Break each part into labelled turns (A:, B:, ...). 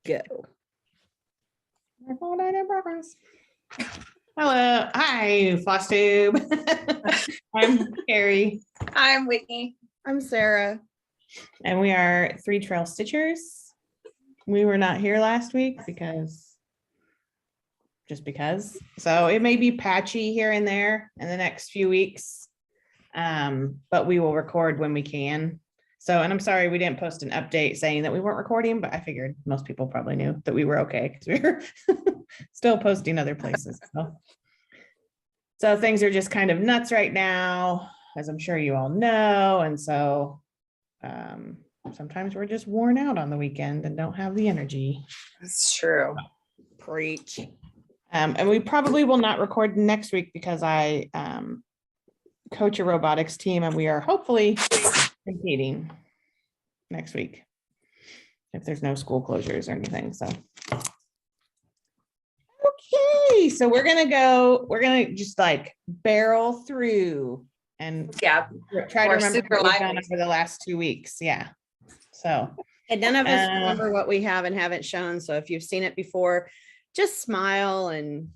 A: Go.
B: Progress. Hello. Hi, Flosstube. I'm Carrie.
C: I'm Whitney.
A: I'm Sarah.
B: And we are Three Trail Stitchers. We were not here last week just because. So it may be patchy here and there in the next few weeks. But we will record when we can. So, and I'm sorry we didn't post an update saying that we weren't recording, but I figured most people probably knew that we were okay because we were still posting other places. So things are just kind of nuts right now, as I'm sure you all know. And so sometimes we're just worn out on the weekend and don't have the energy.
C: That's true.
A: Preach.
B: And we probably will not record next week because I coach a robotics team and we are hopefully competing next week if there's no school closures or anything. So okay, so we're gonna just like barrel through and
C: Yeah.
B: try to
C: We're
B: remember
C: super
B: what we've done
C: lively.
B: over the last 2 weeks. Yeah. So
A: And none of us remember what we have and haven't shown. So if you've seen it before, just smile and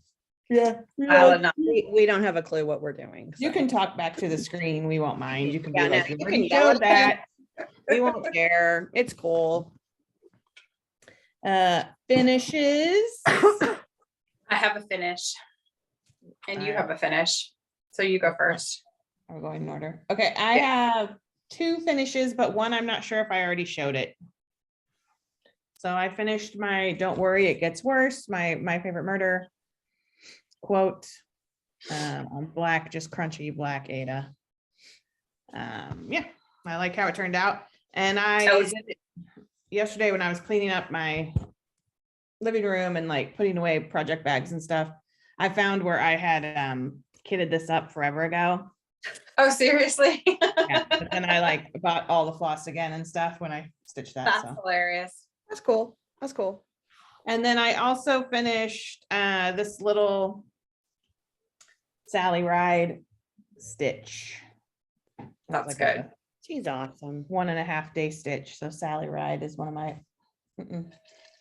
A: we don't have a clue what we're doing.
B: you
A: so.
B: can talk back to the screen. We won't mind. You can
A: Yeah,
B: be
A: no,
B: like,
A: you
B: you
A: can
B: already
A: yell
B: showed
A: at them.
B: that.
A: We won't care. It's cool.
B: Finishes.
C: I have a finish. And you have a finish. So you go first.
B: We're going in order. Okay, I have 2 finishes, but one I'm not sure if I already showed it. So I finished my "Don't worry, it gets worse," my favorite murder quote on black, just crunchy black Ada. Yeah, I like how it turned out. And I did it yesterday when I was cleaning up my living room and like putting away project bags and stuff. I found where I had kitted this up forever ago.
C: Oh, seriously?
B: Yeah, but then I like bought all the floss again and stuff when I stitched that.
C: That's hilarious.
A: That's cool. That's cool.
B: And then I also finished this little Sally Ride stitch.
C: That's
B: like
C: good.
A: She's awesome.
B: 1.5 day stitch. So Sally Ride is one of my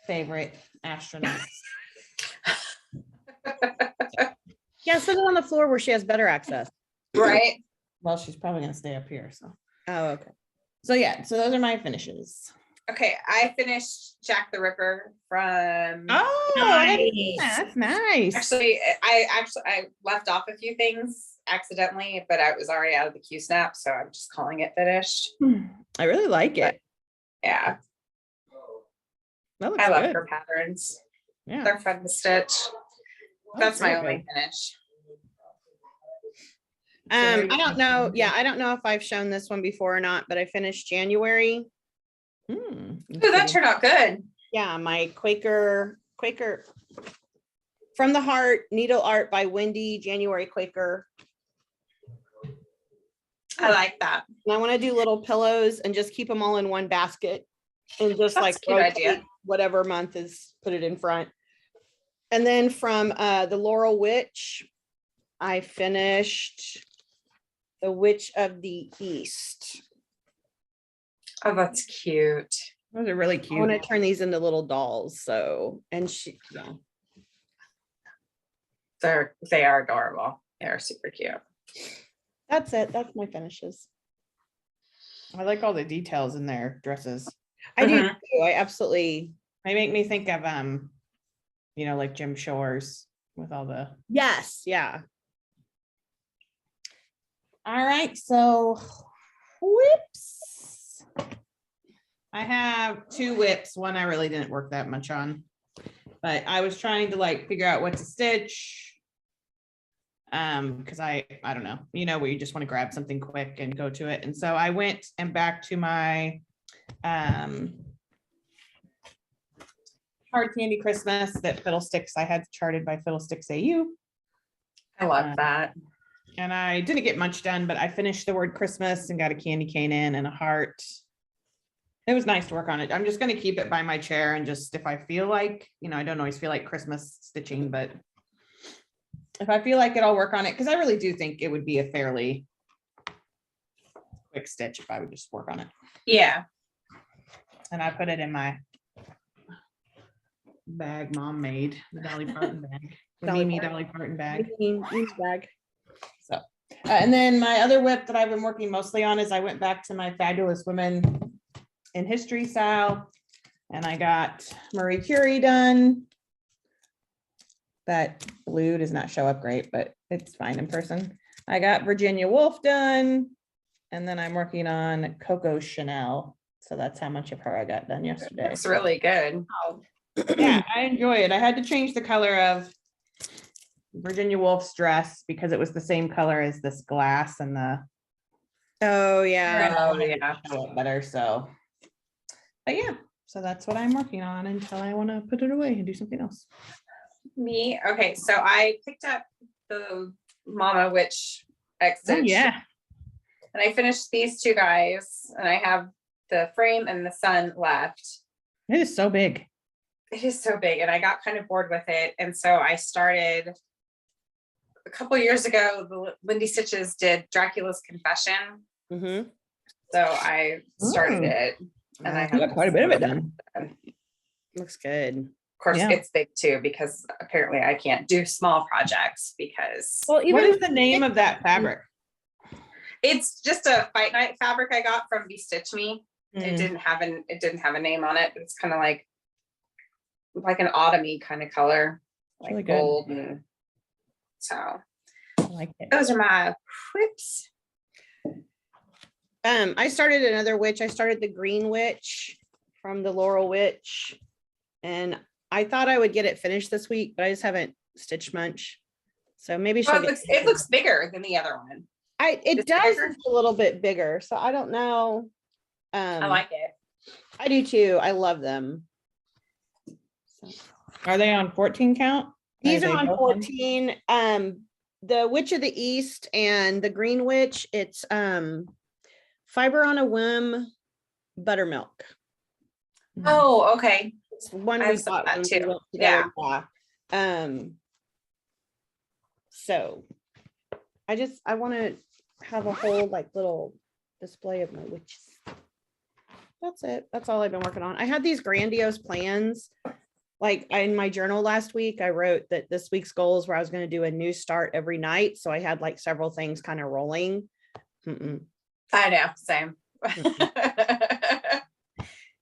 B: favorite astronauts.
A: Yeah, sit it on the floor where she has better access.
C: Right?
B: Well, she's probably gonna stay up here.
A: Oh, okay.
B: So yeah, so those are my finishes.
C: Okay, I finished Jack the Ripper from
B: Oh,
A: Nice.
B: that's nice.
C: actually I left off a few things accidentally, but I was already out of the Q snap, so I'm just calling it finished.
A: I really like it.
C: Yeah,
A: That looks
C: I love
A: good.
C: her patterns.
B: Yeah,
C: They're fun to stitch. That's my only finish.
A: I don't know. Yeah, I don't know if I've shown this one before or not, but I finished January.
C: Oh, that turned out good.
A: Yeah, my Quaker From the Heart Needle Art by Wendy, January Quaker.
C: I like that.
A: And I want to do little pillows and just keep them all in one basket and just
C: That's
A: like
C: a cute
A: rotate
C: idea.
A: whatever month is, put it in front. And then from the Laurel Witch, I finished The Witch of the East.
C: Oh, that's cute.
B: Those are really
A: I
B: cute.
A: want to turn these into little dolls. So, and she, yeah.
C: They are adorable. They are super cute.
A: That's it. That's my finishes.
B: I like all the details in their dresses.
A: I do too. I absolutely.
B: They make me think of like Jim Shores with all the.
A: Yes. Yeah.
B: All right, so whips. I have 2 whips. One I really didn't work that much on, but I was trying to like figure out what to stitch. Because I don't know, where you just want to grab something quick and go to it. And so I went and back to my Hard Candy Christmas that Fiddlesticks I had charted by Fiddlesticks AU.
C: I love that.
B: And I didn't get much done, but I finished the word Christmas and got a candy cane in and a heart. It was nice to work on it. I'm just going to keep it by my chair and just, if I feel like, I don't always feel like Christmas stitching, but if I feel like it, I'll work on it. Because I really do think it would be a fairly quick stitch if I would just work on it.
C: Yeah.
B: And I put it in my bag mom made, the Dolly Parton bag, the
A: Dolly
B: Mimi
A: Parton.
B: Dolly Parton bag.
A: Bag.
B: So, and then my other whip that I've been working mostly on is I went back to my Fabulous Women in History style, and I got Marie Curie done. That blue does not show up great, but it's fine in person. I got Virginia Woolf done, and then I'm working on Coco Chanel. So that's how much of her I got done yesterday.
C: It's really good.
B: Yeah, I enjoy it. I had to change the color of Virginia Woolf's dress because it was the same color as this glass and the
A: Oh, yeah.
C: Oh, yeah.
B: show it better. So, but yeah, so that's what I'm working on until I want to put it away and do something else.
C: Me, okay, so I picked up the Mama Witch X
B: Oh,
C: Stitch,
B: yeah.
C: and I finished these two guys, and I have the frame and the sun left.
B: It is so big.
C: It is so big, and I got kind of bored with it, and so I started a couple years ago. The Lindy Stitches did Dracula's Confession,
A: Mhm.
C: so I started it, and I
B: You got quite a bit of it done.
A: Looks good.
C: Of course,
B: Yeah.
C: it's big too because apparently I can't do small projects because
A: Well,
B: What is the name of that fabric?
C: it's just a fight night fabric I got from Be Stitch Me. It
B: Mm,
C: didn't have a name on it, but it's kind of like an autumny kind of color, like
B: really good.
C: gold, and so
B: I like it.
C: those are my whips.
A: I started another witch. I started the green witch from the Laurel Witch, and I thought I would get it finished this week, but I just haven't stitched much. So maybe she'll
C: Well, it looks bigger than the other one.
A: it
C: it's
A: does
C: bigger.
A: look a little bit bigger. So I don't know.
C: I like it.
A: I do too. I love them. So,
B: Are they on 14 count?
A: these
B: Are
A: are
B: they
A: on
B: both
A: 14. The Witch of the East and the Green Witch, it's Fiber on a Whim buttermilk.
C: Oh, okay.
A: It's one
C: I
A: we
C: have some of
A: bought
C: that
A: when we
C: too.
A: went together. Yeah. So I want to have a whole like little display of my witches. That's it. That's all I've been working on. I had these grandiose plans. Like in my journal last week, I wrote that this week's goals where I was going to do a new start every night. So I had like several things kind of rolling.
C: I know, same.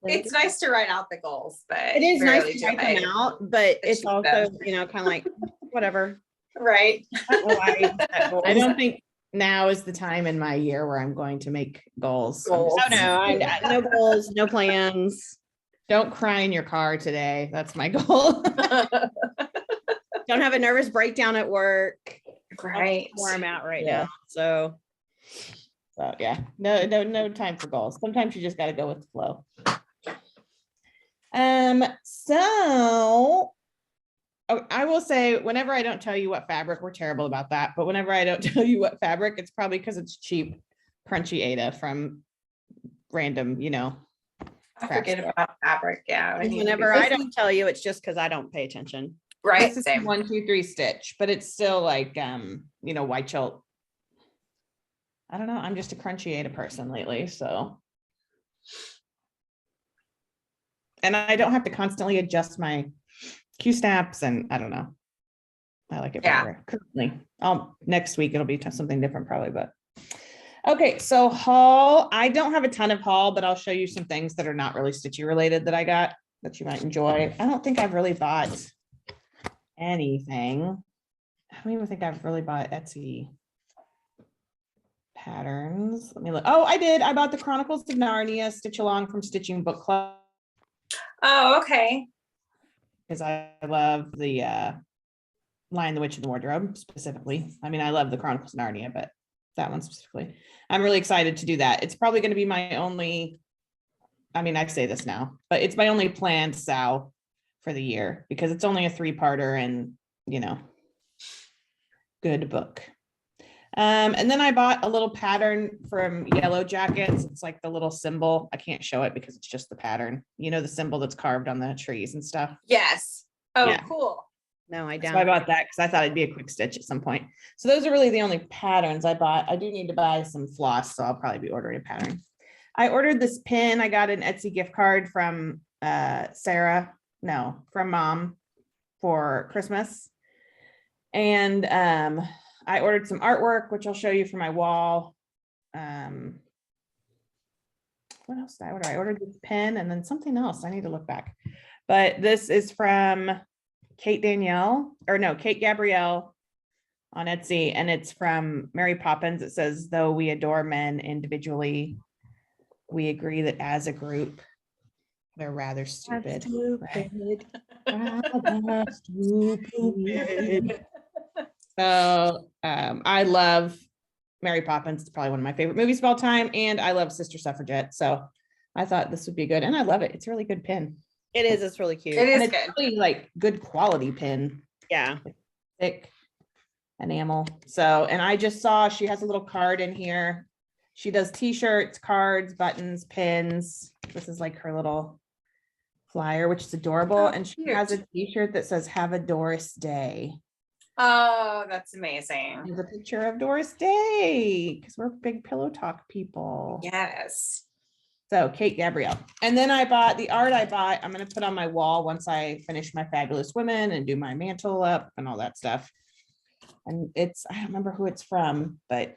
C: It's nice to write out the goals, but
A: It is nice
C: rarely
A: to
C: do
A: write
C: I
A: them out, but it's
C: achieve
A: also,
C: them.
A: kind of like whatever.
C: Right.
A: I don't know why I set goals.
B: I don't think now is the time in my year where I'm going to make goals.
C: Goals.
A: Oh no, no goals, no plans.
B: Don't cry in your car today. That's my goal.
A: Don't have a nervous breakdown at work.
C: Right.
A: That's where I'm at right
B: Yeah.
A: now. So
B: So yeah, no time for goals. Sometimes you just got to go with the flow. So I will say, whenever I don't tell you what fabric, we're terrible about that. But whenever I don't tell you what fabric, it's probably because it's cheap, crunchy Ada from random,
C: I forget about fabric. Yeah. I need to
A: whenever
C: do
A: I
C: this.
A: don't tell you, it's just because I don't pay attention.
C: Right.
B: This is
C: Same.
B: 1, 2, 3 stitch, but it's still like white cholt. I don't know. I'm just a crunchy Ada person lately, so. And I don't have to constantly adjust my Q snaps, and I don't know. I like it
C: Yeah.
B: better currently. Next week it'll be something different probably, but. Okay, so haul. I don't have a ton of haul, but I'll show you some things that are not really stitchy related that I got that you might enjoy. I don't think I've really bought anything. I don't even think I've really bought Etsy patterns. Let me look. Oh, I did. I bought the Chronicles of Narnia Stitch Along from Stitching Book Club
C: Oh, okay.
B: because I love the Lion, the Witch, and the Wardrobe specifically. I mean, I love the Chronicles of Narnia, but that one specifically. I'm really excited to do that. It's probably going to be my only, I say this now, but it's my only planned SOW for the year because it's only a 3-parter and, good book. And then I bought a little pattern from Yellow Jackets. It's like the little symbol. I can't show it because it's just the pattern. The symbol that's carved on the trees and stuff.
C: Yes. Oh,
B: Yeah.
C: cool.
A: No, I
B: So I
A: don't.
B: bought that because I thought it'd be a quick stitch at some point. So those are really the only patterns I bought. I do need to buy some floss, so I'll probably be ordering a pattern. I ordered this pin. I got an Etsy gift card from Sarah from mom for Christmas. And I ordered some artwork, which I'll show you for my wall. What else did I order? I ordered this pen and then something else. I need to look back. But this is from Kate Gabrielle on Etsy, and it's from Mary Poppins. It says, though we adore men individually, we agree that as a group, they're rather stupid. Rather stupid. So I love Mary Poppins. It's probably one of my favorite movies of all time. And I love Sister Suffragette. So I thought this would be good. And I love it. It's a really good pin.
A: It is. It's really cute.
C: It is
B: And it's
C: good.
B: really like good quality pin.
A: Yeah.
B: Thick enamel. So, and I just saw she has a little card in here. She does t-shirts, cards, buttons, pins. This is like her little flyer, which is adorable.
C: Oh,
B: and she
C: cute.
B: has a t-shirt that says, have a Doris Day.
C: Oh, that's amazing.
B: There's a picture of Doris Day because we're big pillow talk people.
C: Yes.
B: So Kate Gabrielle. And then I bought the art I'm going to put on my wall once I finish my Fabulous Women and do my mantle up and all that stuff. And I don't remember who it's from, but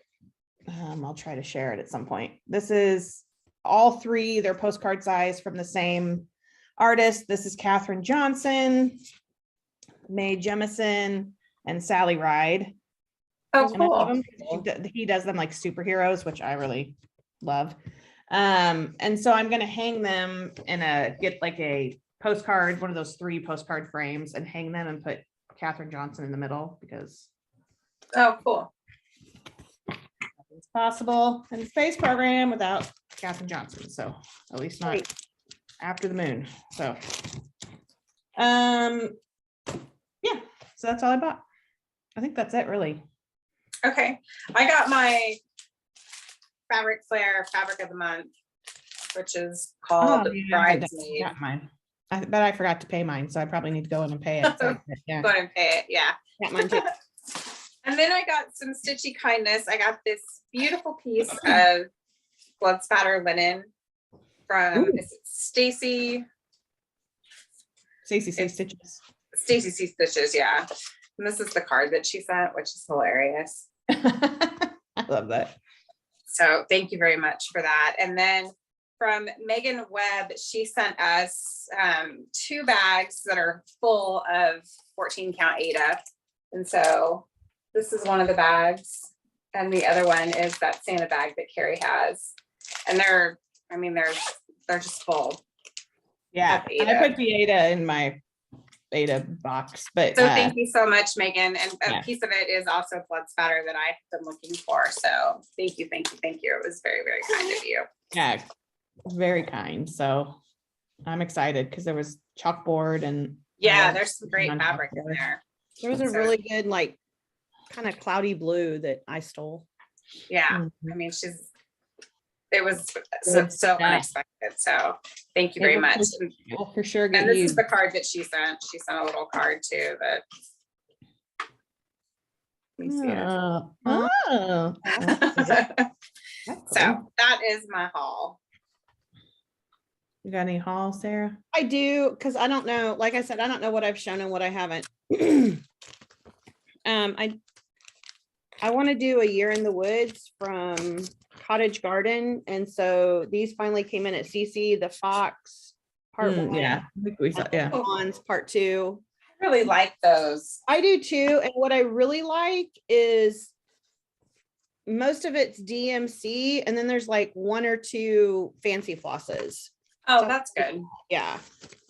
B: I'll try to share it at some point. This is all three, they're postcard size from the same artist. This is Katherine Johnson, Mae Jemison, and Sally Ride.
C: Oh,
B: And I love
C: cool.
B: him. He does them like superheroes, which I really love. And so I'm going to hang them get like a postcard, one of those 3 postcard frames, and hang them and put Katherine Johnson in the middle because
C: Oh, cool.
B: it's possible in the space program without Katherine Johnson. So at least not
A: Right.
B: after the moon. So, yeah, so that's all I bought. I think that's it really.
C: Okay. I got my Fabric Flare Fabric of the Month, which is called
B: Yeah, I
C: Bridesmaid.
B: got mine. But I forgot to pay mine, so I probably need to go in and pay it. So, yeah.
C: Go ahead and pay it. Yeah.
A: Got mine too.
C: And then I got some Stitchy Kindness. I got this beautiful piece of blood spatter linen from Stacy
B: C Stitches.
C: C Stitches. Yeah. And this is the card that she sent, which is hilarious.
B: I love that.
C: So thank you very much for that. And then from Megan Webb, she sent us 2 bags that are full of 14 count Ada. And so this is one of the bags. And the other one is that Santa bag that Carrie has. And they're just full.
B: Yeah,
C: of Ada.
B: I put the Ada in my Ada box, but
C: So thank you so much, Megan. And a
B: yeah.
C: piece of it is also blood spatter that I've been looking for. So thank you. It was very, very kind of you.
B: Yeah, very kind. So I'm excited because there was chalkboard and
C: Yeah, there's some great
B: on
C: fabric in
B: chalkboard.
C: there.
A: There was a
C: So-
A: really good, like, kind of cloudy blue that I stole.
C: Yeah,
B: Mhm.
C: I mean, it was so
B: Good stuff.
C: unexpected. So thank you
B: It
C: very
B: will
C: much.
B: for- will for sure get
C: And this
B: you.
C: is the card that she sent. She sent a little card too that. Let me see it.
B: Oh, that's
C: So
B: cool.
C: that is my haul.
B: You got any haul, Sarah?
A: I do, because I don't know, like I said, I don't know what I've shown and what I haven't. I want to do a year in the woods from Cottage Garden. And so these finally came in at CC, the Fox part 1.
B: Yeah, I think we saw, yeah.
A: Ponds part 2.
C: I really like those.
A: I do too. And what I really like is most of it's DMC, and then there's like 1 or 2 fancy flosses.
C: Oh, that's good.
A: Yeah.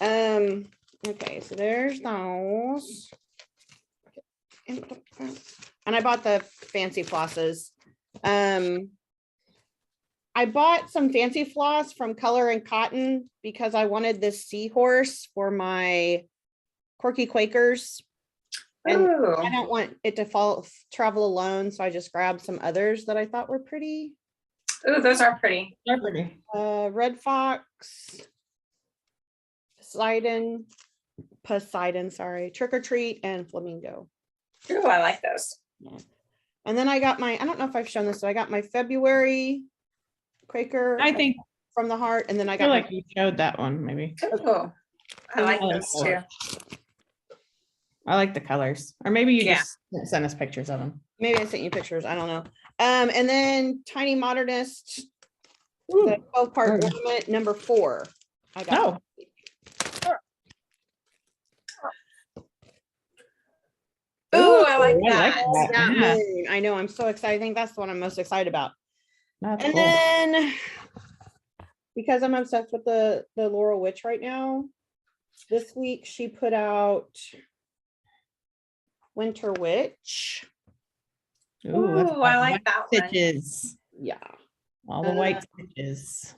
A: Okay, so there's those. And I bought the fancy flosses. I bought some fancy floss from Color and Cotton because I wanted this seahorse for my Quirky Quakers. And
C: Ooh.
A: I don't want it to travel alone, so I just grabbed some others that I thought were pretty.
C: Ooh, those are pretty.
B: They're pretty.
A: Red Fox, Poseidon, sorry, Trick or Treat, and Flamingo.
C: Ooh, I like those.
A: Yeah. And then I got I don't know if I've shown this, so I got my February Quaker
B: I think
A: from the heart, and then I
B: I feel
A: got
B: like you showed that one maybe.
C: Ooh. I like
B: Oh,
C: those
B: cool.
C: too.
B: I like the colors, or maybe you
C: Yeah.
B: just send us pictures of them.
A: Maybe I sent you pictures. I don't know. And then Tiny Modernist, the 12-part
B: Ooh.
A: ornament number 4. I got.
C: Oh, I like
B: I like
C: that.
B: that.
A: That
B: Yeah.
A: moon. I know. I'm so excited. I think that's the one I'm most excited about.
B: That's
A: And
B: cool.
A: then because I'm obsessed with the Laurel Witch right now, this week she put out Winter Witch.
B: Ooh, that's
C: Ooh, I
B: all
C: like
B: white
C: that one.
B: stitches.
A: Yeah.
B: All the white stitches.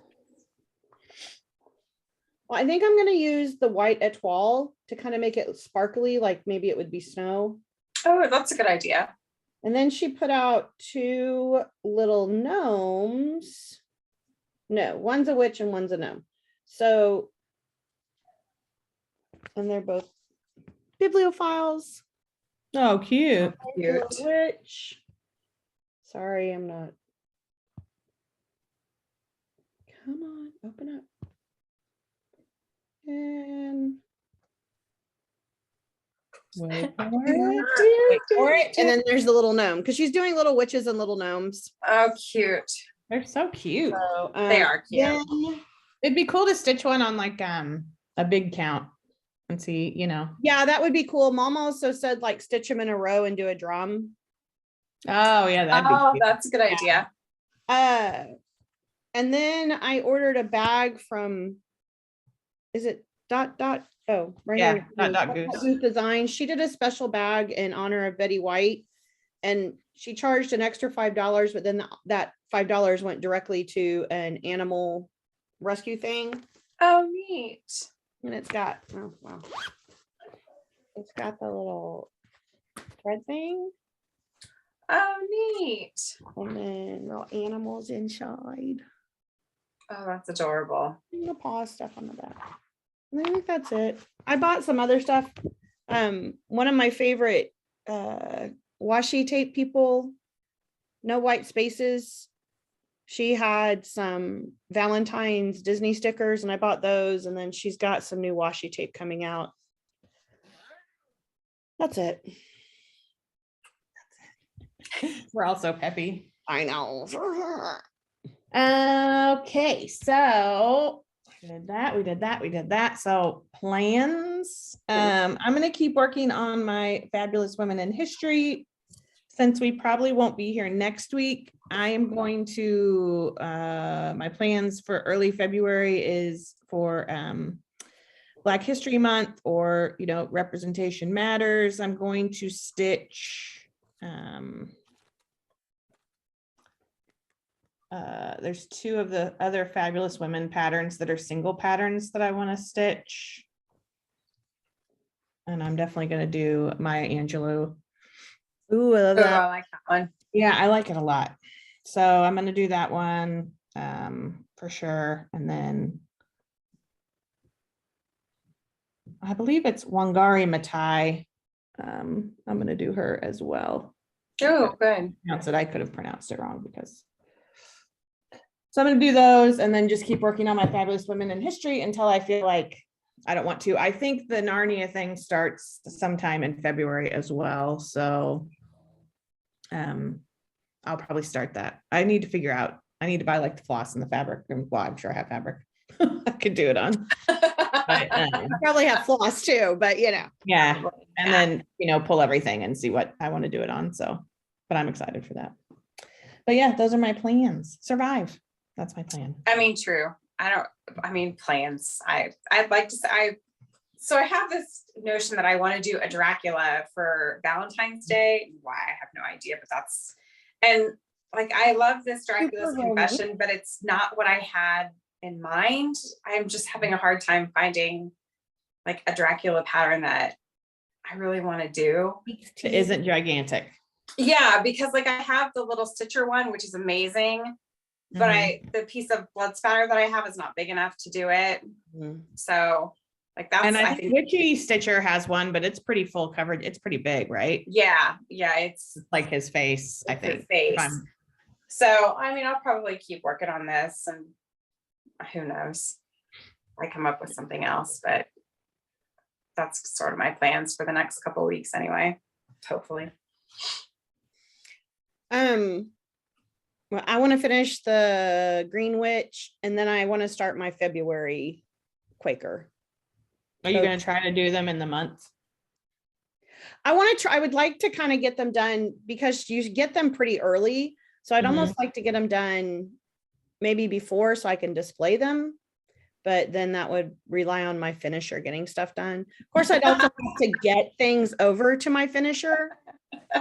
A: Well, I think I'm going to use the white etoile to kind of make it sparkly, like maybe it would be snow.
C: Oh, that's a good idea.
A: And then she put out 2 little gnomes. No, one's a witch and one's a gnome. So, and they're both bibliophiles.
B: Oh, cute.
C: Cute.
A: Witch. Sorry, I'm not. Come on, open up. And
B: Wait for
C: Wait
B: for it.
A: and then there's the little gnome because she's doing little witches and little gnomes.
C: Oh, cute.
B: They're so cute.
A: So
C: They are cute.
A: then-
B: It'd be cool to stitch one on like a big count and see, you know.
A: yeah, that would be cool. Mom also said like stitch them in a row and do a drum.
B: Oh yeah, that'd be
C: Oh,
B: cute.
C: that's a good idea.
A: And then I ordered a bag from, is it dot dot? Oh, right
B: Yeah,
A: here.
B: Dot Dot
A: Dot
B: Goose.
A: Goose Design. She did a special bag in honor of Betty White, and she charged an extra $5, but then that $5 went directly to an animal rescue thing.
C: Oh, neat.
A: And it's got, oh wow, it's got the little thread thing,
C: Oh, neat.
A: and then little animals inside.
C: Oh, that's adorable.
A: And the paw stuff on the back. And I think that's it. I bought some other stuff. One of my favorite washi tape people, No White Spaces. She had some Valentine's Disney stickers, and I bought those. And then she's got some new washi tape coming out. That's it.
B: We're all so peppy.
A: I know.
B: Okay, so we did that. So plans. I'm gonna keep working on my fabulous women in history. Since we probably won't be here next week, I am going to my plans for early February is for Black History Month, or Representation Matters. I'm going to stitch there's 2 of the other fabulous women patterns that are single patterns that I want to stitch. And I'm definitely going to do Maya Angelou.
A: Ooh, I love
C: Oh,
A: that.
C: I like that one.
B: Yeah, I like it a lot. So I'm going to do that one for sure. And then I believe it's Wangari Maathai. I'm going to do her as well.
C: Oh, good.
B: Pronounce it. I could have pronounced it wrong because. So I'm going to do those and then just keep working on my fabulous women in history until I feel like I don't want to. I think the Narnia thing starts sometime in February as well. So I'll probably start that. I need to figure out, I need to buy like the floss and the fabric. Well, I'm sure I have fabric. I could do it on. But,
A: Probably have floss too, but
B: yeah. And then, pull everything and see what I want to do it on. So, but I'm excited for that. But yeah, those are my plans. Survive. That's my plan.
C: I mean, true. Plans. I'd like to say, so I have this notion that I want to do a Dracula for Valentine's Day. Why, I have no idea, but I love this Dracula's
A: Super
C: Confession, but it's not what I had in mind. I'm just having a hard time finding like a Dracula pattern that I really want to do.
B: It isn't gigantic.
C: Yeah, because like I have the little Stitcher one, which is amazing. But the piece of blood spatter that I have is not big enough to do it. So like that's,
B: and I think Witchy Stitcher has one, but it's pretty full coverage. It's pretty big, right?
C: Yeah, it's
B: like his face, I think.
C: his face. So I'll probably keep working on this, and who knows, I come up with something else, but that's sort of my plans for the next couple of weeks anyway, hopefully.
A: Well, I want to finish the Green Witch, and then I want to start my February Quaker.
B: Are you
A: So-
B: going to try to do them in the month?
A: I want to try, I would like to kind of get them done because you get them pretty early. So I'd almost like to get them done maybe before so I can display them. But then that would rely on my finisher getting stuff done. Of course, I'd also have to get things over to my finisher.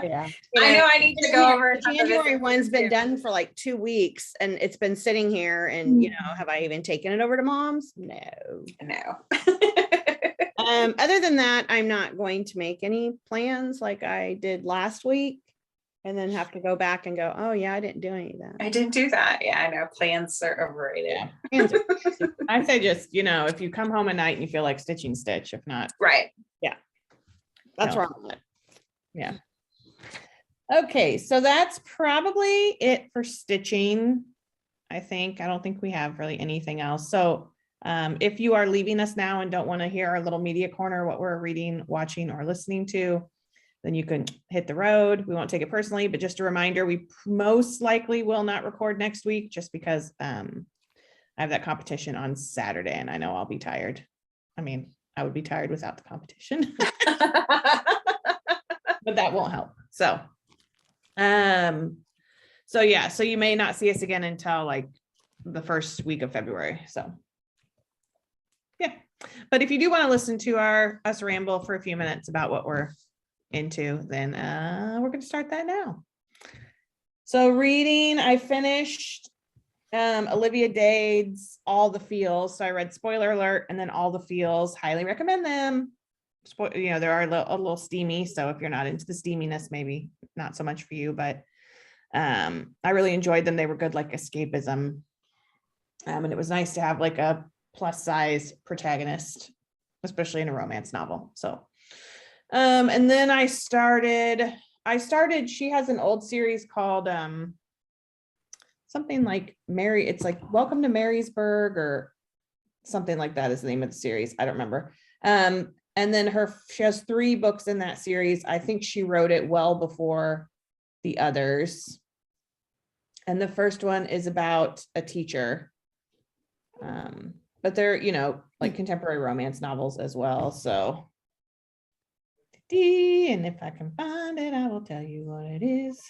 B: Yeah.
C: I know I need to go over.
A: The January one's been done for like 2 weeks and it's been sitting here and, you know, have I even taken it over to mom's? No.
C: No.
A: Other than that, I'm not going to make any plans like I did last week and then have to go back and go, oh yeah, I didn't do any of that.
C: I didn't do that. Yeah, I know plans are overrated.
B: Yeah.
A: Plans are-
B: I say just, you know, if you come home at night and you feel like stitching, stitch. If not,
C: Right.
A: That's
B: No.
A: wrong with it.
B: yeah. Okay, so that's probably it for stitching. I don't think we have really anything else. So if you are leaving us now and don't want to hear our little media corner, what we're reading, watching, or listening to, then you can hit the road. We won't take it personally, but just a reminder, we most likely will not record next week just because I have that competition on Saturday and I know I'll be tired. I mean, I would be tired without the competition, but that won't help. So yeah, so you may not see us again until like the first week of February. So yeah, but if you do want to listen to us ramble for a few minutes about what we're into, then we're going to start that now. So reading, I finished Olivia Dade's All the Feels. So I read Spoiler Alert and then All the Feels. Highly recommend them. You know, they are a little steamy. So if you're not into the steaminess, maybe not so much for you, but I really enjoyed them. They were good, like escapism. And it was nice to have like a plus size protagonist, especially in a romance novel. So, and then I started, she has an old series called something like Mary, it's like Welcome to Marysburg or something like that is the name of the series. I don't remember. And then she has 3 books in that series. I think she wrote it well before the others. And the first one is about a teacher. But they're, you know, like contemporary romance novels as well. So, and if I can find it, I will tell you what it is.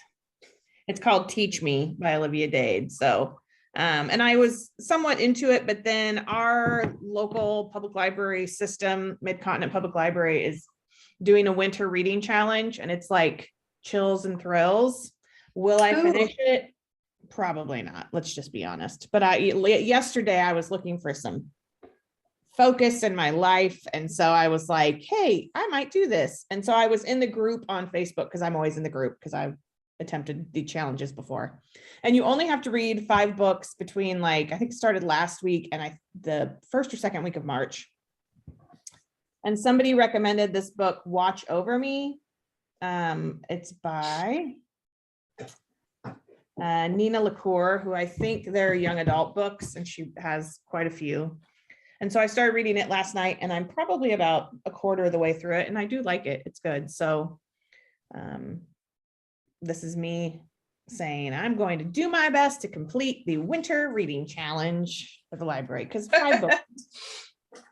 B: It's called Teach Me by Olivia Dade. So, and I was somewhat into it, but then our local public library system, Mid-Continent Public Library, is doing a winter reading challenge, and it's like chills and thrills. Will I finish it? Probably not. Let's just be honest. But yesterday I was looking for some focus in my life. And so I was like, hey, I might do this. And so I was in the group on Facebook because I'm always in the group because I've attempted the challenges before. And you only have to read 5 books between like, I think it started last week and the first or second week of March. And somebody recommended this book, Watch Over Me. It's by Nina LaCour, who I think they're young adult books, and she has quite a few. And so I started reading it last night, and I'm probably about a quarter of the way through it, and I do like it. It's good. So this is me saying I'm going to do my best to complete the winter reading challenge for the library, because 5 books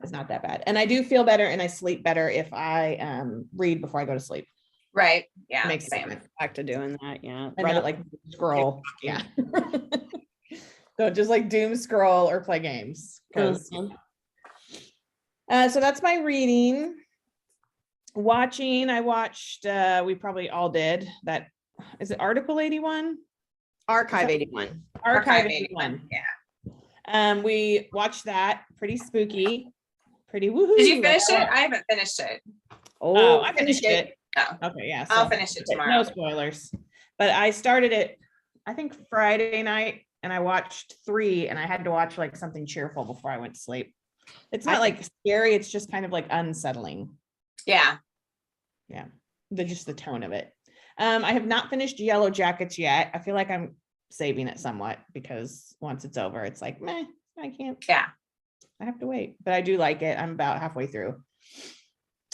B: is not that bad. And I do feel better and I sleep better if I read before I go to sleep.
C: Right. Yeah.
B: Makes
C: Same.
B: sense.
A: Back to doing that. Yeah.
B: And not like scroll. Yeah. So just like doom scroll or play games. Because so that's my reading. Watching, I watched, we probably all did that. Is it Article 81?
A: Archive 81.
B: Archive 81.
C: Yeah.
B: We watched that. Pretty spooky. Pretty woohoo.
C: Did you finish it? I haven't finished it.
B: Oh, I finished it.
C: Oh,
B: Okay, yeah.
C: I'll finish it tomorrow.
B: No spoilers. But I started it, I think Friday night, and I watched 3, and I had to watch like something cheerful before I went to sleep. It's not like scary, it's just kind of like unsettling.
C: Yeah.
B: Yeah. Just the tone of it. I have not finished Yellow Jackets yet. I feel like I'm saving it somewhat because once it's over, it's like, meh, I can't.
C: Yeah.
B: I have to wait, but I do like it. I'm about halfway through.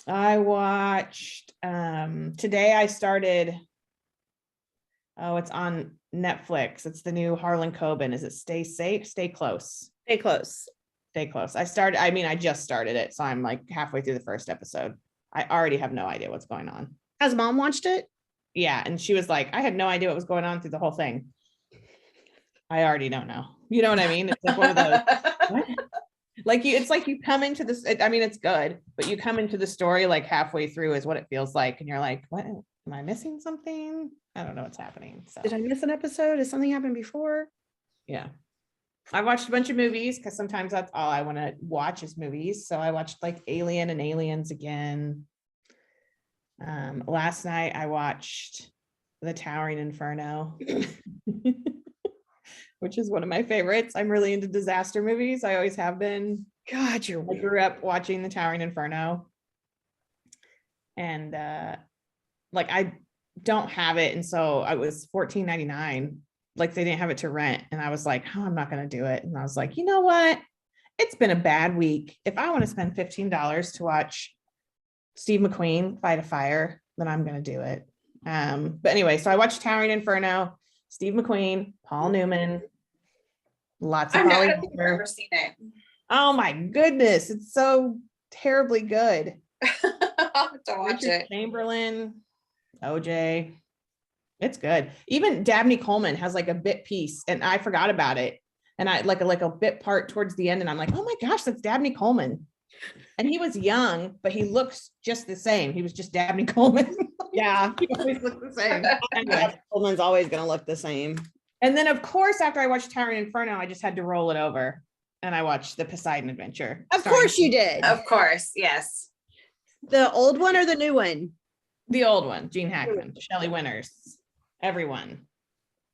B: I watched today I started, oh, it's on Netflix. It's the new Harlan Coben. Is it Stay Safe? Stay Close.
A: Stay close.
B: Stay Close. I just started it, so I'm like halfway through the first episode. I already have no idea what's going on.
A: Has mom watched it?
B: Yeah, and she was like, I had no idea what was going on through the whole thing. I already don't know. You know what I mean? It's like one of those, what? Like it's like you come into this, I mean, it's good, but you come into the story like halfway through is what it feels like. And you're like, what, am I missing something? I don't know what's happening. So
A: Did I miss an episode? Has something happened before?
B: yeah. I watched a bunch of movies because sometimes that's all I want to watch is movies. So I watched like Alien and Aliens again. Last night I watched The Towering Inferno, which is one of my favorites. I'm really into disaster movies. I always have been.
A: God, you're
B: I
A: weird.
B: grew up watching The Towering Inferno. And like I don't have it. And so I was $14.99. Like they didn't have it to rent. And I was like, oh, I'm not going to do it. And I was like, you know what? It's been a bad week. If I want to spend $15 to watch Steve McQueen fight a fire, then I'm going to do it. But anyway, so I watched Towering Inferno, Steve McQueen, Paul Newman, lots of
C: I
B: Holly
C: don't think I've
B: Hunter.
C: ever seen it.
B: Oh my goodness, it's so terribly good.
C: I'll have to watch
B: Richard
C: it.
B: Chamberlain, OJ. It's good. Even Dabney Coleman has like a bit piece, and I forgot about it. And I like a bit part towards the end, and I'm like, oh my gosh, that's Dabney Coleman. And he was young, but he looks just the same. He was just Dabney Coleman.
A: Yeah.
B: He always looked the same. Anyway.
A: Coleman's always going to look the same.
B: And then, of course, after I watched Towering Inferno, I just had to roll it over, and I watched The Poseidon Adventure.
A: Of course you did.
C: Of course, yes.
A: The old one or the new one?
B: The old one, Gene Hackman, Shelley Winters, everyone,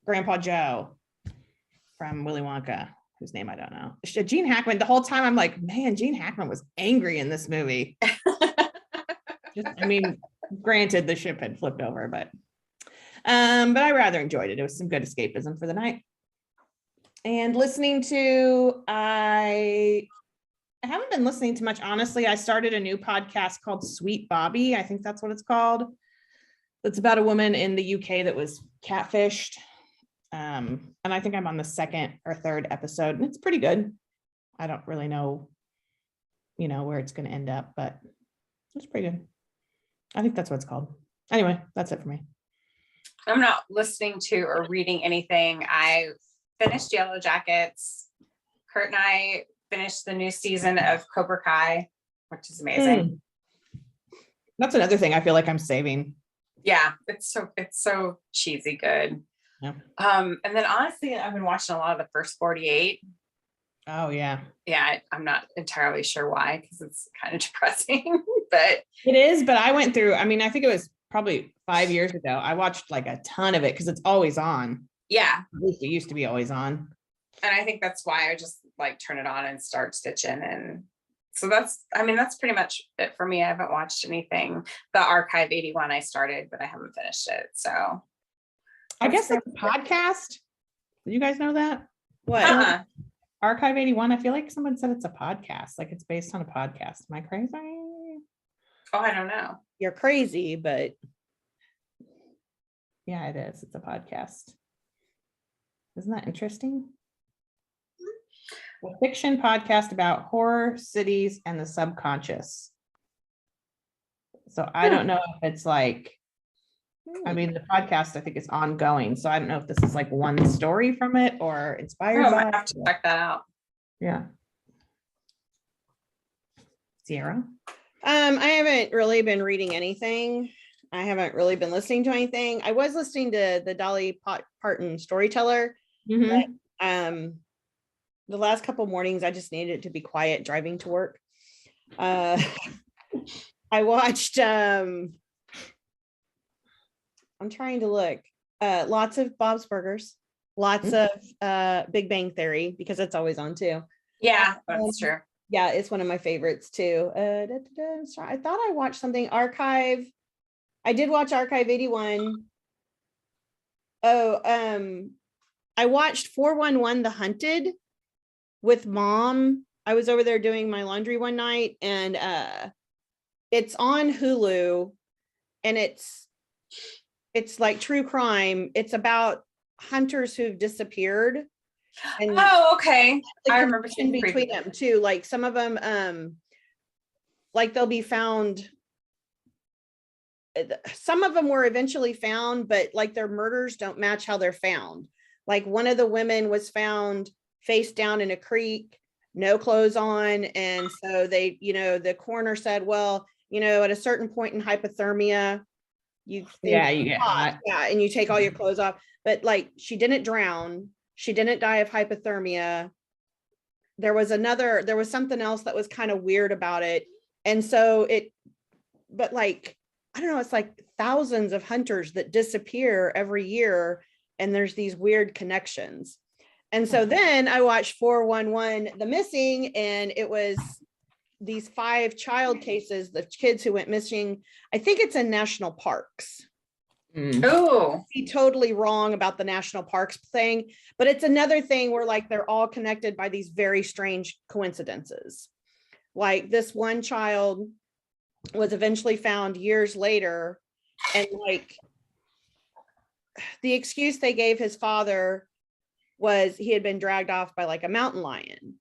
B: Grandpa Joe from Willy Wonka, whose name I don't know. Gene Hackman, the whole time I'm like, man, Gene Hackman was angry in this movie. I mean, granted, the ship had flipped over, but I rather enjoyed it. It was some good escapism for the night. And listening to, I haven't been listening to much, honestly. I started a new podcast called Sweet Bobby. I think that's what it's called. It's about a woman in the UK that was catfished. And I think I'm on the second or third episode, and it's pretty good. I don't really know, where it's going to end up, but it's pretty good. I think that's what it's called. Anyway, that's it for me.
C: I'm not listening to or reading anything. I finished Yellow Jackets. Kurt and I finished the new season of Cobra Kai, which is amazing.
B: That's another thing I feel like I'm saving.
C: Yeah, it's so cheesy good.
B: Yeah.
C: And then honestly, I've been watching a lot of the first 48.
B: Oh yeah.
C: Yeah, I'm not entirely sure why, because it's kind of depressing, but
B: It is, but I went through, I think it was probably 5 years ago. I watched like a ton of it because it's always on.
C: yeah.
B: At least it used to be always on.
C: And I think that's why I just like turn it on and start stitching. And so that's pretty much it for me. I haven't watched anything. The Archive 81 I started, but I haven't finished it. So
B: I guess it's a podcast. Did you guys know that?
A: What?
B: Archive 81. I feel like someone said it's a podcast, like it's based on a podcast. Am I crazy?
C: Oh, I don't know.
A: You're crazy, but
B: Yeah, it is. It's a podcast. Isn't that interesting? A fiction podcast about horror, cities, and the subconscious. So I don't know if it's like, the podcast I think is ongoing. So I don't know if this is like one story from it or inspired
C: I
B: by
C: might have to check that out.
B: Yeah. Sierra?
A: I haven't really been reading anything. I haven't really been listening to anything. I was listening to the Dolly Parton Storyteller.
B: Mm-hmm.
A: The last couple mornings, I just needed it to be quiet driving to work. I watched, I'm trying to look, lots of Bob's Burgers, lots of Big Bang Theory, because it's always on too.
C: Yeah, that's true.
A: Yeah, it's one of my favorites too. I thought I watched something Archive. I did watch Archive 81. I watched 411 The Hunted with Mom. I was over there doing my laundry one night, and It's on Hulu, and it's like true crime. It's about hunters who've disappeared. And
C: Oh, okay.
A: the
C: I remember
A: connection
C: seeing
A: between
C: previews.
A: them too. Like some of them, like they'll be found. Some of them were eventually found, but like their murders don't match how they're found. Like one of the women was found face down in a creek, no clothes on. And so they, the coroner said, well, at a certain point in hypothermia, you think
B: Yeah, you get hot.
A: yeah, and you take all your clothes off. But like she didn't drown, she didn't die of hypothermia. There was something else that was kind of weird about it. And so but like, I don't know, it's like thousands of hunters that disappear every year, and there's these weird connections. And so then I watched 411 The Missing, and it was these 5 child cases, the kids who went missing. I think it's in national parks.
C: Oh,
A: Be totally wrong about the national parks thing, but it's another thing where like they're all connected by these very strange coincidences. Like this one child was eventually found years later, and like the excuse they gave his father was he had been dragged off by like a mountain lion.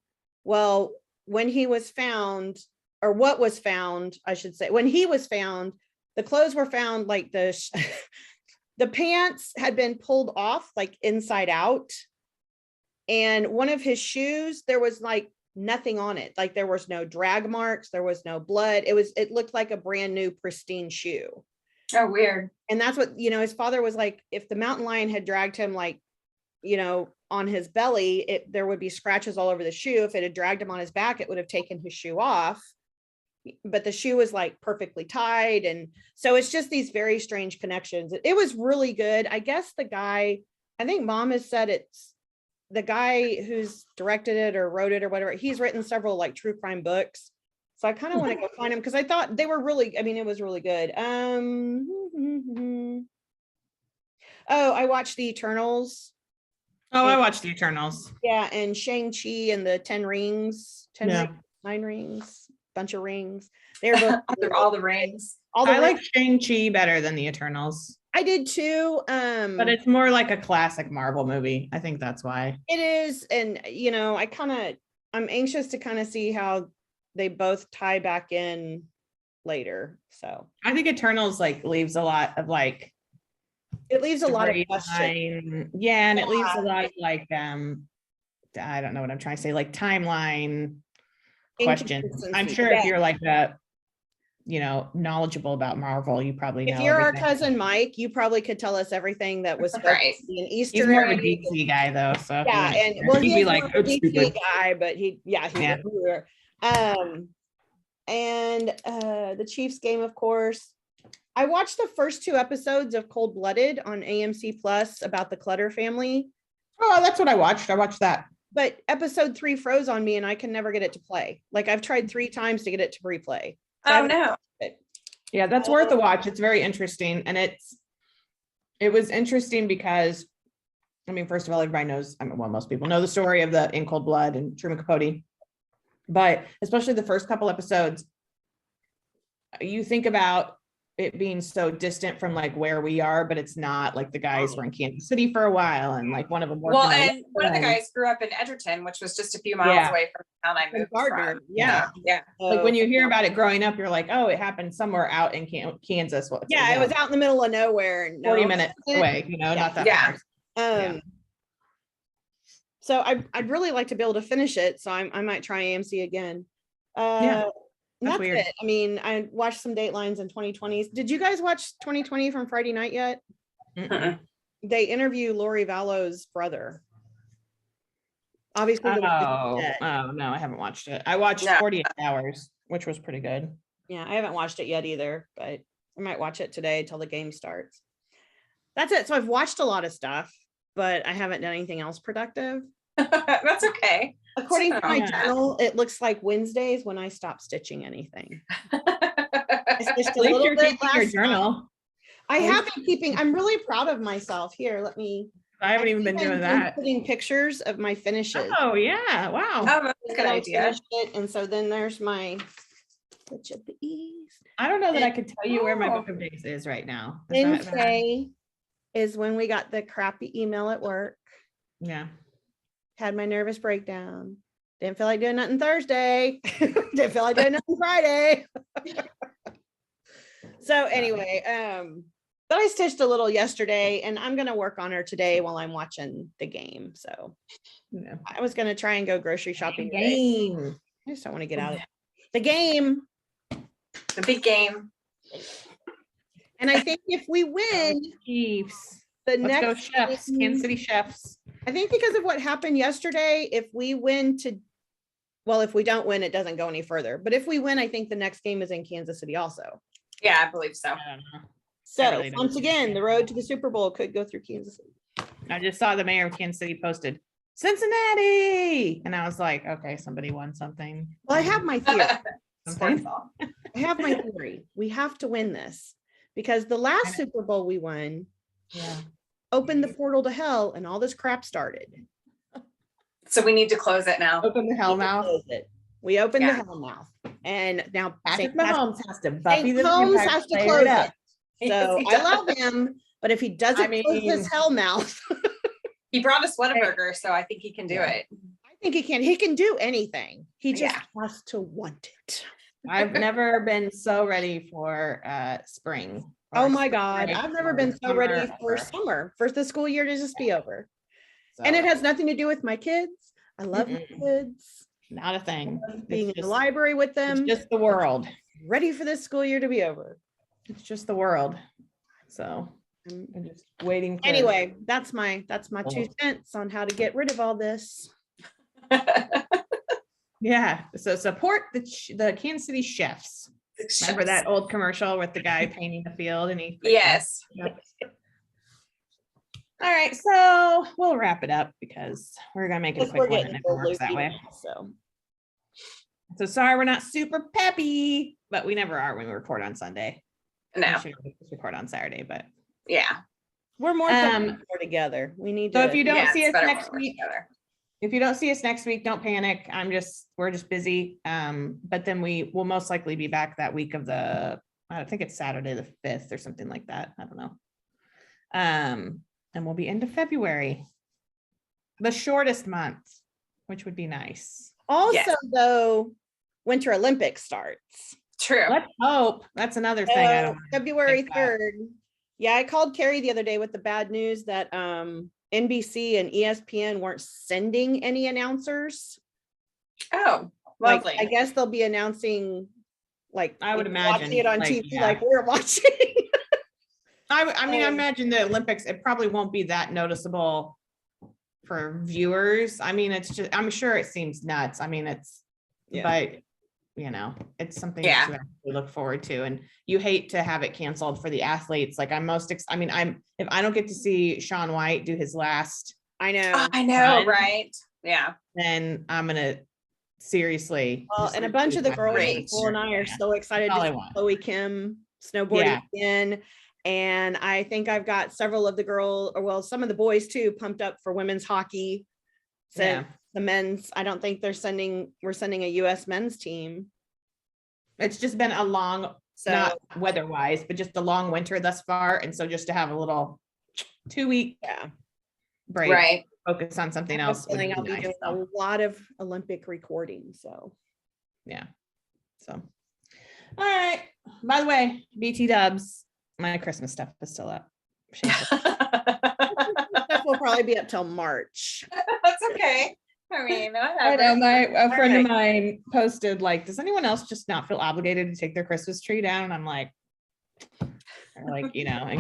A: Well, when he was found, or what was found, I should say, when he was found, the clothes were found like the pants had been pulled off like inside out, and one of his shoes, there was like nothing on it. Like there was no drag marks, there was no blood. It looked like a brand new pristine shoe.
C: oh, weird.
A: And that's what, his father was like, if the mountain lion had dragged him like, on his belly, there would be scratches all over the shoe. If it had dragged him on his back, it would have taken his shoe off. But the shoe was like perfectly tied. And so it's just these very strange connections. It was really good. I guess I think Mom has said it's the guy who's directed it or wrote it or whatever. He's written several like true crime books. So I kind of want to go find them because I thought they were really, it was really good. Oh, I watched The Eternals.
B: Oh, I watched the Eternals.
A: Yeah, and Shang-Chi and the 10 rings, 10
B: Yeah.
A: rings, 9 rings, bunch of rings. They're both
C: All the rings.
B: I like Shang-Chi better than the Eternals.
A: I did too.
B: But it's more like a classic Marvel movie. I think that's why.
A: It is. And I'm anxious to kind of see how they both tie back in later. So
B: I think Eternals like leaves a lot of like
A: it leaves a lot of questions.
B: Yeah, and it leaves a lot of like I don't know what I'm trying to say, like timeline questions. I'm sure if you're like knowledgeable about Marvel, you probably know.
A: If you're
B: everything.
A: our cousin Mike, you probably could tell us everything that was
C: Right.
A: an Easter
B: He's more of a
A: egg.
B: DC guy though, so
A: Yeah, and
B: well, he'd be like,
A: a DC guy, but he
B: Yeah.
A: And the Chiefs game, of course. I watched the first 2 episodes of Cold Blooded on AMC Plus about the Clutter family.
B: Oh, that's what I watched. I watched that.
A: But episode 3 froze on me and I can never get it to play. Like I've tried 3 times to get it to replay. So
C: Oh, no.
B: Yeah, that's worth a watch. It's very interesting. And it was interesting because, first of all, everybody knows, most people know the story of the In Cold Blood and Truman Capote. But especially the first couple episodes, you think about it being so distant from like where we are, but it's not. Like the guys were in Kansas City for a while, and like one of them worked.
C: Well, and one of the guys grew up in Edgerton, which was just a few miles away from the town I moved from.
A: Yeah.
B: Like when you hear about it growing up, you're like, oh, it happened somewhere out in Kansas.
A: It was out in the middle of nowhere.
B: 40 minutes away, not that far.
A: So I'd really like to be able to finish it. So I might try AMC again. That's
B: weird.
A: it. I watched some Datelines in 2020s. Did you guys watch 2020 from Friday night yet?
C: Mm-mm.
A: They interview Lori Vallow's brother. Obviously.
B: No, I haven't watched it. I watched 48 Hours, which was pretty good.
A: Yeah, I haven't watched it yet either, but I might watch it today till the game starts. That's it. So I've watched a lot of stuff, but I haven't done anything else productive.
C: That's okay.
A: According to my journal, it looks like Wednesdays when I stop stitching anything. It's just a little bit less
B: journal.
A: I have been keeping. I'm really proud of myself. Here, let me.
B: I haven't even been doing that.
A: Putting pictures of my finishes.
B: Oh yeah! Wow.
C: Oh, that's a good idea.
A: And so then there's my which of these.
B: I don't know that I could tell you where my
C: Oh.
B: book of days is right now. Is that bad?
A: Wednesday is when we got the crappy email at work.
B: Yeah.
A: Had my nervous breakdown. Didn't feel like doing nothing Thursday. Didn't feel like doing nothing Friday. So anyway, but I stitched a little yesterday and I'm gonna work on her today while I'm watching the game. So
B: Yeah.
A: I was gonna try and go grocery shopping today.
B: Game.
A: I just don't want to get out of the game.
C: The big game.
A: And I think if we win
B: Chiefs.
A: the
B: Let's go
A: next
B: chefs.
A: game-
B: Kansas City chefs.
A: I think because of what happened yesterday, if we win well, if we don't win, it doesn't go any further. But if we win, I think the next game is in Kansas City also.
C: Yeah, I believe so.
B: I don't know.
A: So
B: really don't
A: once
B: see
A: again,
B: it.
A: the road to the Super Bowl could go through Kansas City.
B: I just saw the mayor of Kansas City posted Cincinnati. And I was like, okay, somebody won something.
A: Well, I have my theory.
C: Sports ball.
A: I have my theory. We have to win this because the last Super Bowl we won
B: Yeah.
A: opened the portal to hell and all this crap started.
C: So we need to close it now.
B: Open the hell mouth.
A: Close it. We opened
C: Yeah.
A: the hell mouth. And now
B: Patrick
A: St.
B: Mahomes has to Buffy the
A: Mahomes
B: Vampire
A: has to
B: Slayer
A: close
B: it up.
A: it. So
C: Yes, he
A: I love him, but if he doesn't
B: I
A: close
B: mean-
A: this hell mouth,
C: He brought us Whataburger, so I think he can do
B: Yeah.
C: it.
A: I think he can. He can do anything. He just
C: Yeah.
A: has to want it.
B: I've never been so ready for spring.
A: Oh
B: or
A: my
B: spring
A: God.
B: break
A: I've never
B: or
A: been so ready
B: summer
A: for
B: or-
A: summer, for the school year to just be over.
B: so,
A: And it has nothing to do with my kids. I love my kids.
B: not a thing.
A: Being in
B: It's
A: the
B: just,
A: library with them,
B: it's just the world.
A: ready for this school year to be over.
B: It's just the world. So
A: Um,
B: I'm just waiting. For,
A: Anyway, that's my 2
B: Oh.
A: cents on how to get rid of all this.
B: yeah. So support the Kansas City chefs. Remember that old commercial with the guy painting the field and he.
C: Yes.
B: Yep. All right, so we'll wrap it up because we're gonna make it a
A: Because we're
B: quick one
A: getting
B: and it
A: full
B: works that
A: loopy
B: way.
A: now, so
B: So sorry, we're not super peppy, but we never are when we record on Sunday.
C: No.
B: We should record on Saturday, but
C: Yeah.
A: we're more more together. We need to.
B: so if you don't
C: Yeah,
B: see
C: it's
B: us
C: better
B: next
C: when we're
B: week,
C: together.
B: if you don't see us next week, don't panic. We're just busy. But then we will most likely be back that week of I think it's Saturday the 5th or something like that. I don't know. And we'll be into February, the shortest month, which would be nice.
A: Also,
C: Yes.
A: though, Winter Olympics starts.
C: True.
B: Let's hope. That's another thing. I don't
A: February
B: think about.
A: 3rd. Yeah, I called Carrie the other day with the bad news that NBC and ESPN weren't sending any announcers.
C: Oh,
A: Like,
C: lovely.
A: I guess they'll be announcing, like,
B: I would
A: watching
B: imagine,
A: it on
B: like,
A: TV,
B: yeah.
A: like we're watching.
B: I mean, I imagine the Olympics, it probably won't be that noticeable for viewers. I mean, it's just, I'm sure it seems nuts. I mean, but it's something
C: Yeah.
B: to actually look forward to. And you hate to have it canceled for the athletes. Like if I don't get to see Shaun White do his last,
A: I know.
C: Oh, I know,
B: Fun.
C: right? Yeah.
B: then I'm gonna seriously.
A: Well,
B: just
A: and a bunch of the
B: lose my
A: girls,
C: Great.
B: mind.
A: Nicole and I, are
B: Yeah.
A: so excited
B: That's all
A: to
B: I
A: see
B: want.
A: Chloe Kim snowboarding
B: Yeah.
A: again. And I think I've got several of the some of the boys too, pumped up for women's hockey.
B: Yeah.
A: Since the men's, I don't think we're sending a US men's team.
B: It's just been a long,
A: So
B: not weather-wise, but just a long winter thus far. And so just to have a little 2-week
A: yeah,
B: break,
C: Right.
B: focus on something
A: I have a
B: else. would
A: feeling
B: be
A: I'll be
B: nice,
A: doing a
B: so,
A: lot of Olympic recording. So
B: yeah. So, all right. By the way, BT dubs, my Christmas stuff is still up. Shameful.
A: that will probably be up till March.
C: That's okay. I mean,
B: I
C: whatever.
B: know a friend
C: right.
B: of mine posted like, does anyone else just not feel obligated to take their Christmas tree down? And I'm like,
A: I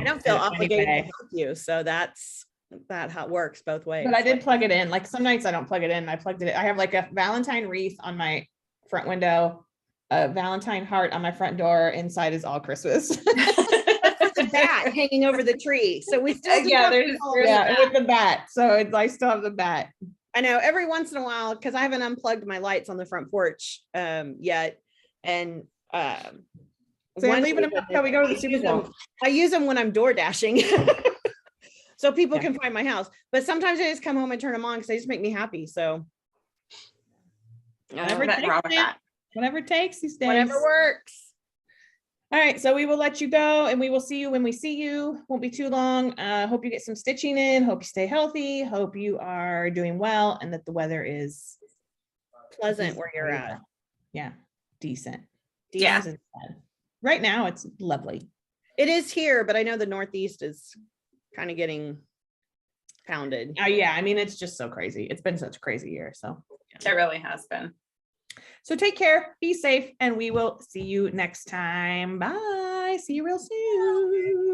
A: don't feel obligated to
B: anyway.
A: help you. So that's how it works both ways.
B: But I did plug it in. Like some nights I don't plug it in. I plugged it. I have like a Valentine wreath on my front window, a Valentine heart on my front door. Inside is all Christmas.
A: the bat hanging over the tree. So we still do
C: Yeah,
A: have
C: there's-
A: to call
C: there's
A: it
B: Yeah,
A: that.
B: with the bat. So I still have the bat.
A: I know every once in a while, because I haven't unplugged my lights on the front porch yet. And
B: So you're leaving them up till we go to the Super Bowl.
A: I use them when I'm door dashing. So people
B: Yeah.
A: can find my house. But sometimes I just come home and turn them on because they just make me happy. So
B: Whatever it
C: Nothing
B: takes,
C: wrong with
B: man.
C: that.
B: Whatever it takes these days.
A: whatever works.
B: All right, so we will let you go and we will see you when we see you. Won't be too long. Hope you get some stitching in. Hope you stay healthy. Hope you are doing well and that the weather is
A: Pleasant where you're at.
B: Yeah, decent.
C: Yeah.
B: Decent. Right now it's lovely.
A: It is here, but I know the Northeast is kind of getting pounded.
B: Yeah, I mean, it's just so crazy. It's been such a crazy year. So
C: It really has been.
B: So take care, be safe, and we will see you next time. Bye. See you real soon.